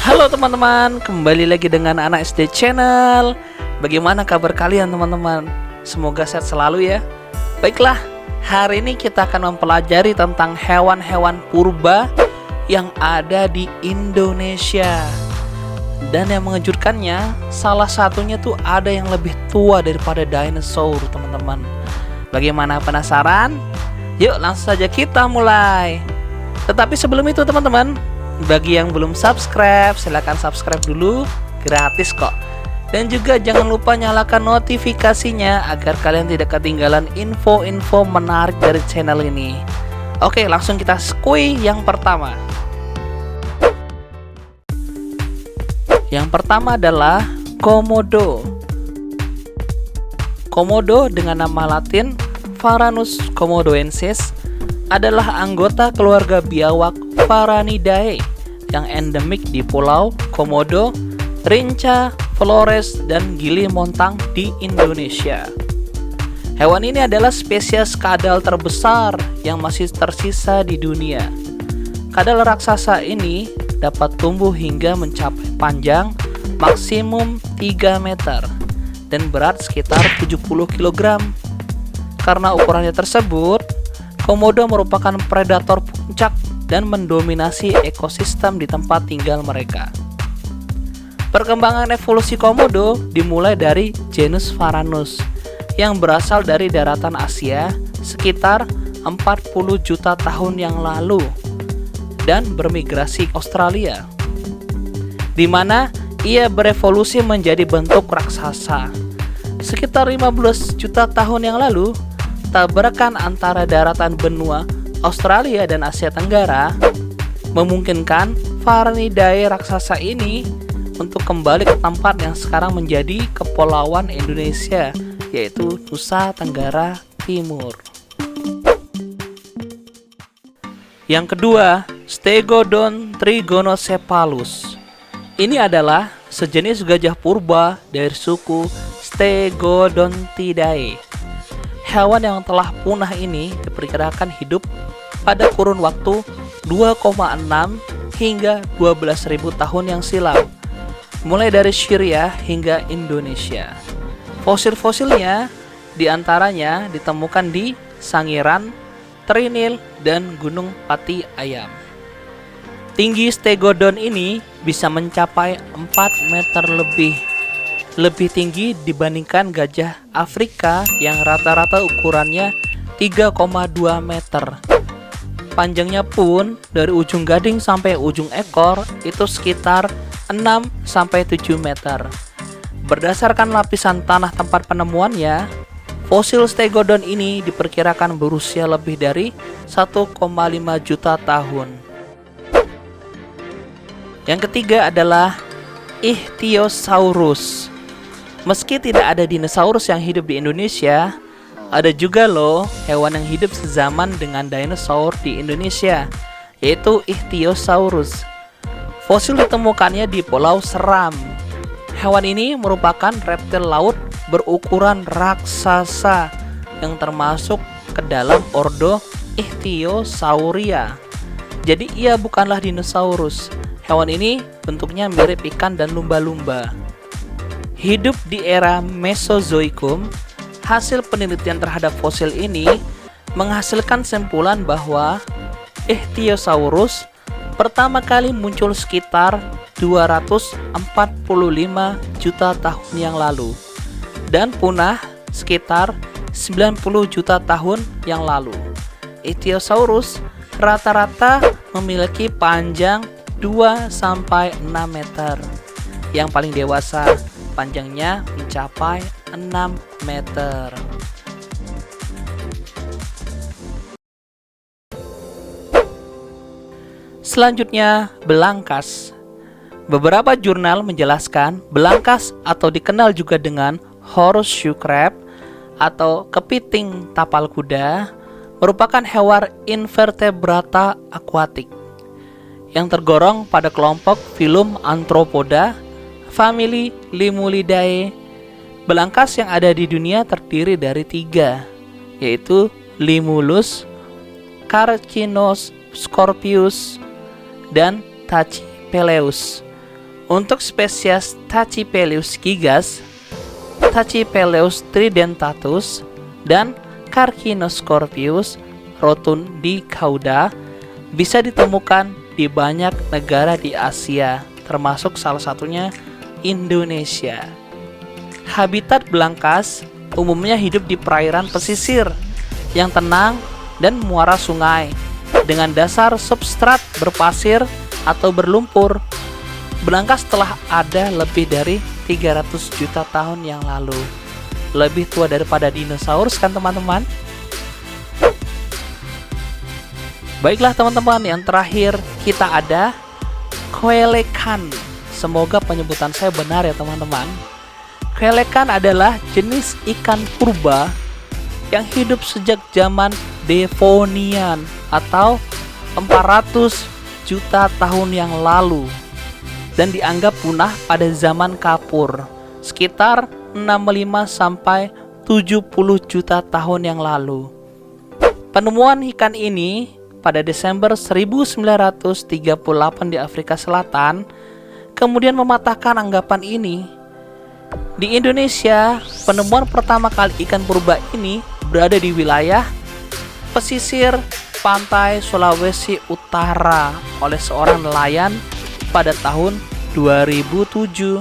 Halo teman-teman, kembali lagi dengan Anak SD Channel. Bagaimana kabar kalian teman-teman? Semoga sehat selalu ya. Baiklah, hari ini kita akan mempelajari tentang hewan-hewan purba yang ada di Indonesia. Dan yang mengejutkannya, salah satunya tuh ada yang lebih tua daripada dinosaur teman-teman. Bagaimana, penasaran? Yuk langsung saja kita mulai. Tetapi sebelum itu teman-teman, bagi yang belum subscribe, silahkan subscribe dulu, gratis kok. Dan juga jangan lupa nyalakan notifikasinya agar kalian tidak ketinggalan info-info menarik dari channel ini. Oke, langsung kita skui yang pertama. Yang pertama adalah Komodo. Komodo dengan nama latin Varanus komodoensis adalah anggota keluarga biawak Varanidae yang endemik di Pulau Komodo, Rinca, Flores, dan Gili Montang di Indonesia. Hewan ini adalah spesies kadal terbesar yang masih tersisa di dunia. Kadal raksasa ini dapat tumbuh hingga mencapai panjang maksimum 3 meter dan berat sekitar 70 kg. Karena ukurannya tersebut, Komodo merupakan predator puncak dan mendominasi ekosistem di tempat tinggal mereka. Perkembangan evolusi Komodo dimulai dari genus Varanus yang berasal dari daratan Asia sekitar 40 juta tahun yang lalu dan bermigrasi ke Australia, di mana ia berevolusi menjadi bentuk raksasa. Sekitar 15 juta tahun yang lalu, tabrakan antara daratan benua Australia dan Asia Tenggara memungkinkan Varanidae raksasa ini untuk kembali ke tempat yang sekarang menjadi kepulauan Indonesia, yaitu Nusa Tenggara Timur. Yang kedua, Stegodon trigonocephalus. Ini adalah sejenis gajah purba dari suku Stegodontidae. Hewan yang telah punah ini diperkirakan hidup pada kurun waktu 2,6 hingga 12.000 tahun yang silam, mulai dari Syria hingga Indonesia. Fosil-fosilnya diantaranya ditemukan di Sangiran, Trinil, dan Gunung Pati Ayam. Tinggi Stegodon ini bisa mencapai 4 meter lebih tinggi dibandingkan gajah Afrika yang rata-rata ukurannya 3,2 meter. Panjangnya pun dari ujung gading sampai ujung ekor itu sekitar 6-7 meter. Berdasarkan lapisan tanah tempat penemuannya, fosil Stegodon ini diperkirakan berusia lebih dari 1,5 juta tahun. Yang ketiga adalah Ichthyosaurus. Meski tidak ada dinosaurus yang hidup di Indonesia, ada juga loh hewan yang hidup sezaman dengan dinosaur di Indonesia, yaitu Ichthyosaurus. Fosil ditemukannya di Pulau Seram. Hewan ini merupakan reptil laut berukuran raksasa yang termasuk ke dalam ordo Ichthyosauria. Jadi ia bukanlah dinosaurus. Hewan ini bentuknya mirip ikan dan lumba-lumba. Hidup di era Mesozoikum, hasil penelitian terhadap fosil ini menghasilkan simpulan bahwa Ichthyosaurus pertama kali muncul sekitar 245 juta tahun yang lalu dan punah sekitar 90 juta tahun yang lalu. Ichthyosaurus rata-rata memiliki panjang 2-6 meter. Yang paling dewasa panjangnya mencapai 6 meter. Selanjutnya, belangkas. Beberapa jurnal menjelaskan belangkas atau dikenal juga dengan horseshoe crab atau kepiting tapal kuda merupakan hewan invertebrata akuatik yang tergolong pada kelompok filum Arthropoda, famili Limulidae. Belangkas yang ada di dunia terdiri dari 3, yaitu Limulus, Carcinoscorpius, dan Tachypeleus. Untuk spesies Tachypeleus gigas, Tachypeleus tridentatus, dan Carcinoscorpius rotundicauda bisa ditemukan di banyak negara di Asia, termasuk salah satunya Indonesia. Habitat belangkas umumnya hidup di perairan pesisir yang tenang dan muara sungai dengan dasar substrat berpasir atau berlumpur. Belangkas telah ada lebih dari 300 juta tahun yang lalu. Lebih tua daripada dinosaurus kan teman-teman? Baiklah teman-teman, yang terakhir kita ada Coelacanth. Semoga penyebutan saya benar ya teman-teman. Coelacanth adalah jenis ikan purba yang hidup sejak zaman Devonian atau 400 juta tahun yang lalu dan dianggap punah pada zaman Kapur sekitar 65 sampai 70 juta tahun yang lalu. Penemuan ikan ini pada Desember 1938 di Afrika Selatan kemudian mematahkan anggapan ini. Di Indonesia, penemuan pertama kali ikan purba ini berada di wilayah pesisir pantai Sulawesi Utara oleh seorang nelayan pada tahun 2007.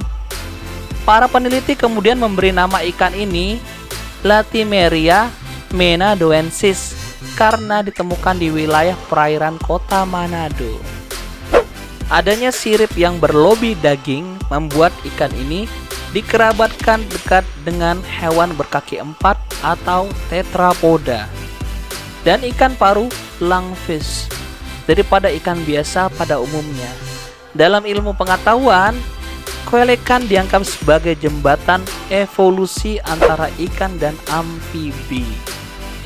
Para peneliti kemudian memberi nama ikan ini Latimeria menadoensis karena ditemukan di wilayah perairan kota Manado. Adanya sirip yang berlobi daging membuat ikan ini dikerabatkan dekat dengan hewan berkaki empat atau tetrapoda dan ikan paru lungfish daripada ikan biasa pada umumnya. Dalam ilmu pengetahuan, Coelacanth dianggap sebagai jembatan evolusi antara ikan dan amfibi.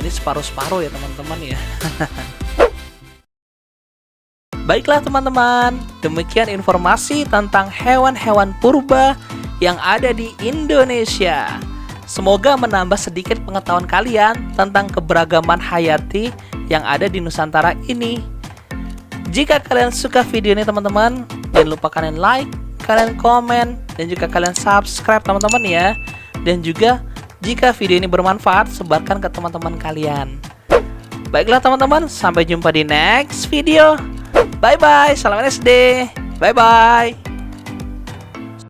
Ini separuh-separuh ya teman-teman ya. Baiklah teman-teman, demikian informasi tentang hewan-hewan purba yang ada di Indonesia. Semoga menambah sedikit pengetahuan kalian tentang keberagaman hayati yang ada di Nusantara ini. Jika kalian suka video ini teman-teman, jangan lupa kalian like, kalian komen, dan juga kalian subscribe teman-teman ya. Dan juga jika video ini bermanfaat, sebarkan ke teman-teman kalian. Baiklah teman-teman, sampai jumpa di next video. Bye bye, salam SD. Bye bye.